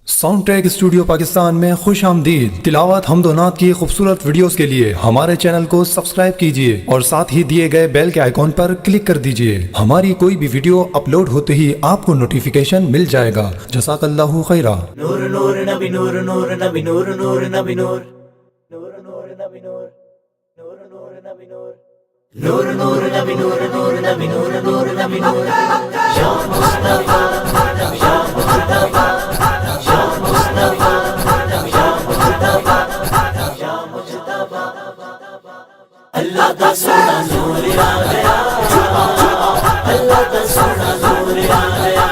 Sound track studio Pakistan میں خوش آمدید۔ تلاوت حمد و نعت کی خوبصورت ویڈیوز کے لیے ہمارے چینل کو سبسکرائب کیجئے اور ساتھ ہی دیے گئے بیل کے آئیکن پر کلک کر دیجئے۔ ہماری کوئی بھی ویڈیو اپلوڈ ہوتے ہی آپ کو نوٹیفیکیشن مل جائے گا۔ جزاک اللہ خیرہ۔ نور نور نبی نور نور نبی نور نور نبی نور نور نور نبی نور نور نور نبی نور نور نور نبی نور نور نبی نور نور نبی نور یا مصطفیٰ یا مصطفیٰ یا مصطفیٰ یا مصطفیٰ یا مصطفیٰ اللہ دا سونا نور آ گیا، اللہ دا سونا نور آ گیا،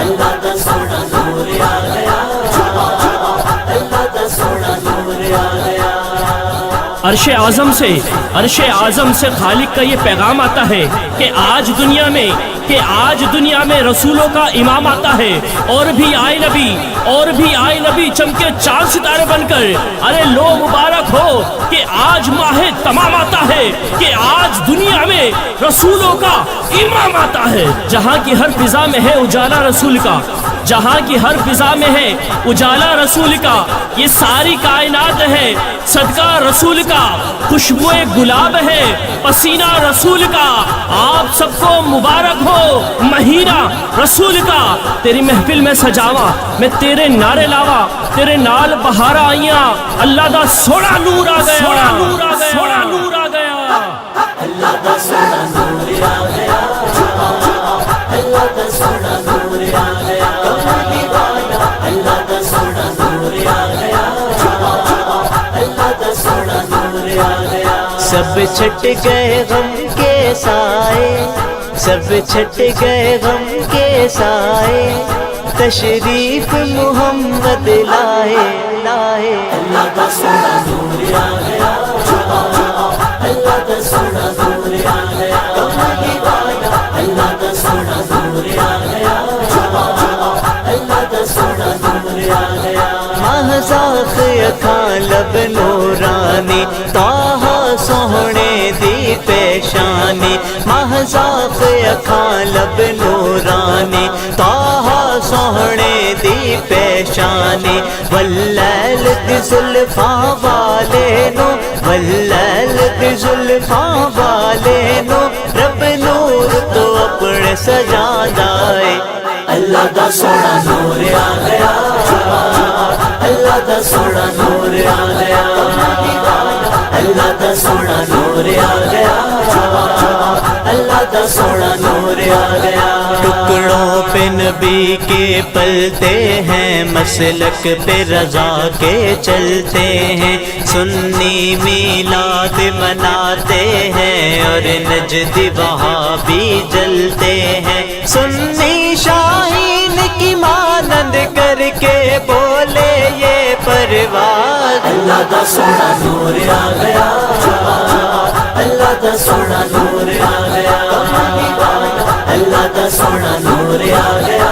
اللہ دا سونا نور آ گیا، اللہ دا سونا نور آ گیا۔ عرش اعظم سے خالق کا یہ پیغام آتا ہے کہ آج دنیا میں رسولوں کا امام آتا ہے، اور بھی آئے نبی چمکے چاند ستارے بن کر۔ ارے لو مبارک ہو کہ آج ماہ تمام آتا ہے، کہ آج دنیا میں رسولوں کا امام آتا ہے۔ جہاں کی ہر فضا میں ہے اجالا رسول کا، جہاں کی ہر فضا میں ہے اجالا رسول کا، یہ ساری کائنات ہے صدقہ رسول کا، خوشبو گلاب ہے پسینہ رسول کا۔ آپ سب کو مبارک ہو مہینہ رسول کا۔ تیری محفل میں سجاواں میں تیرے نعرے لاواں، تیرے نال بہارا آئیاں، اللہ دا سونا نور آ گیا، سونا نور آ گیا، سونا نور آ گیا، اللہ دا سونا نور آ گیا، اللہ دا سونا نور آ گیا، اللہ دا سونا نور آ گیا، اللہ دا سونا نور آ گیا۔ سب چھٹ گئے غم کے سائے، سب چھٹ گئے غم کے سائے، تشریف محمد لائے لائے، اللہ دا سونا نور آ گیا، اللہ دا سونا نور آ گیا، اللہ دا سونا نور آ گیا، اللہ دا سونا نور آ گیا۔ مہزاق اکھاں لب نورانی، طه سوہنے دی پیشانی، مہزاق اکھاں لب نورانی، طه سوہنے دی پیشانی، واللیل دی زلفاں والے نو، واللیل دی زلفاں والے نو، رب نور تو اپنے سجادا ہے۔ اللہ دا سونا نور آ گیا، اللہ دا سونا نور آ گیا، اللہ دا سونا نور آ گیا، اللہ دا سونا نور آ گیا۔ ٹکڑوں پہ نبی کے پلتے ہیں، مسلک پہ رضا کے چلتے ہیں، سنی میلاد مناتے ہیں اور نجدی وہابی جلتے ہیں، سنی شاہین کی مانند کر کے بولے یہ پرواز۔ اللہ دا سونا نور آ گیا، اللہ دا سونا نور آ گیا، اللہ دا سونا نور آ گیا،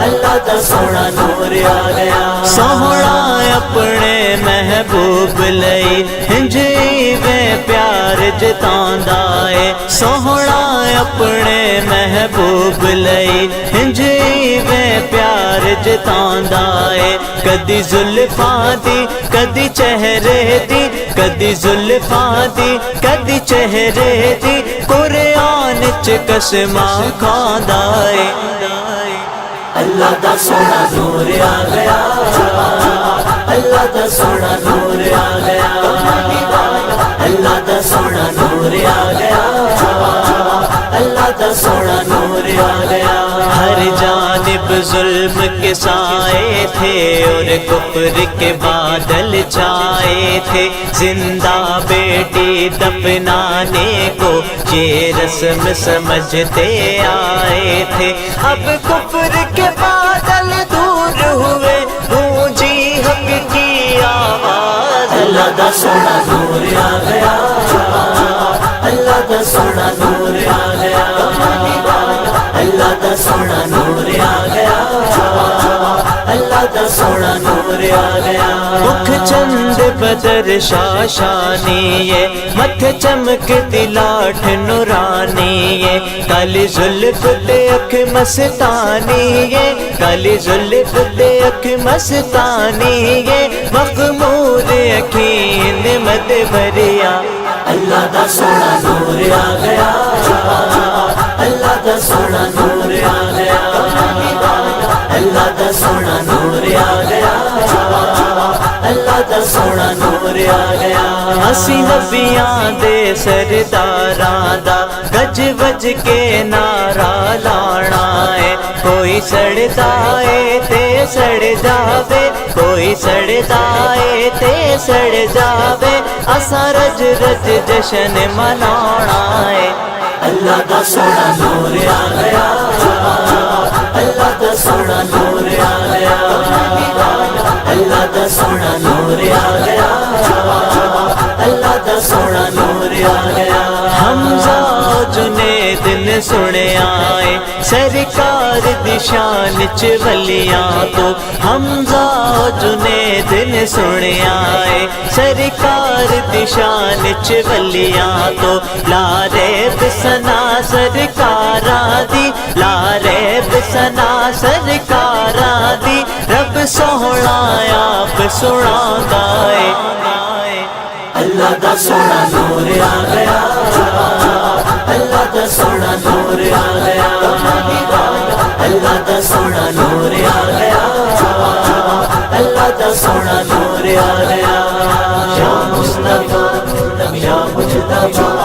اللہ دا سونا نور آ گیا۔ سوہنا اپنے محبوب لئی ہنجی میں پیار جتاندا ہے، سوہنا اپنے محبوب لئی ہنجی میں پیار جتاندا ہے، کدی زلفاں دی کدی چہرے دی، کدی زلفاں دی کدی چہرے دی، قرآن چ قسماں کھاندا ہے۔ اللہ دا سونا نور آ گیا، اللہ دا سونا نور آ گیا، اللہ دا سونا نور آ گیا، اللہ دا سونا نور آ گیا۔ ہر جانب ظلم کے سائے تھے اور کفر کے بادل چھائے تھے، زندہ بیٹی دفنانے کو یہ رسم سمجھتے آئے تھے، اب کفر کے بادل دور ہوئے، گونجی حق کی آواز۔ اللہ دا سونا نور آ گیا، اللہ دا سونا نور آ گیا، اللہ دا سونا نور آ گیا، اللہ دا سونا نور آ گیا۔ چند بدر شاشانی متھے چمکتی لاٹھ نورانی کالی زلف تے اکھ مستانی کالی زلف تے اکھ مستانی مخمور اکھین مد بھریا اللہ دا سونا نور آ گیا اللہ دا سونا نور آ گیا اللہ دا سونا نور آ گیا اللہ دا سونا نور آ گیا اسی نبیاں دے سرداراں دا گج وج کے نعرہ لانا ہے کوئی سڑدا ہے تے سڑ جاوے کوئی سڑدا ہے تے سڑ جاوے اساں رج رج جشن منانا ہے اللہ دا سونا نور آ گیا اللہ دا سونا نور آ گیا اللہ دا سونا نور آ گیا اللہ دا سونا نور آ گیا حمزہ جنید نے سنے آئے سرکار دی شان چ ولیاں تو حمزہ جنید نے سنے آئے سرکار دی شان چ ولیاں تو لارے بسنا سرکاراں دی لارے بسنا سرکاراں دی رب سوہنا آپ سناتا ہے اللہ دا سونا نور آ گیا اللہ دا سونا نور آ گیا اللہ دا سونا نور آ گیا اللہ دا سونا نور آ گیا یا مصطفیٰ یا مجتبیٰ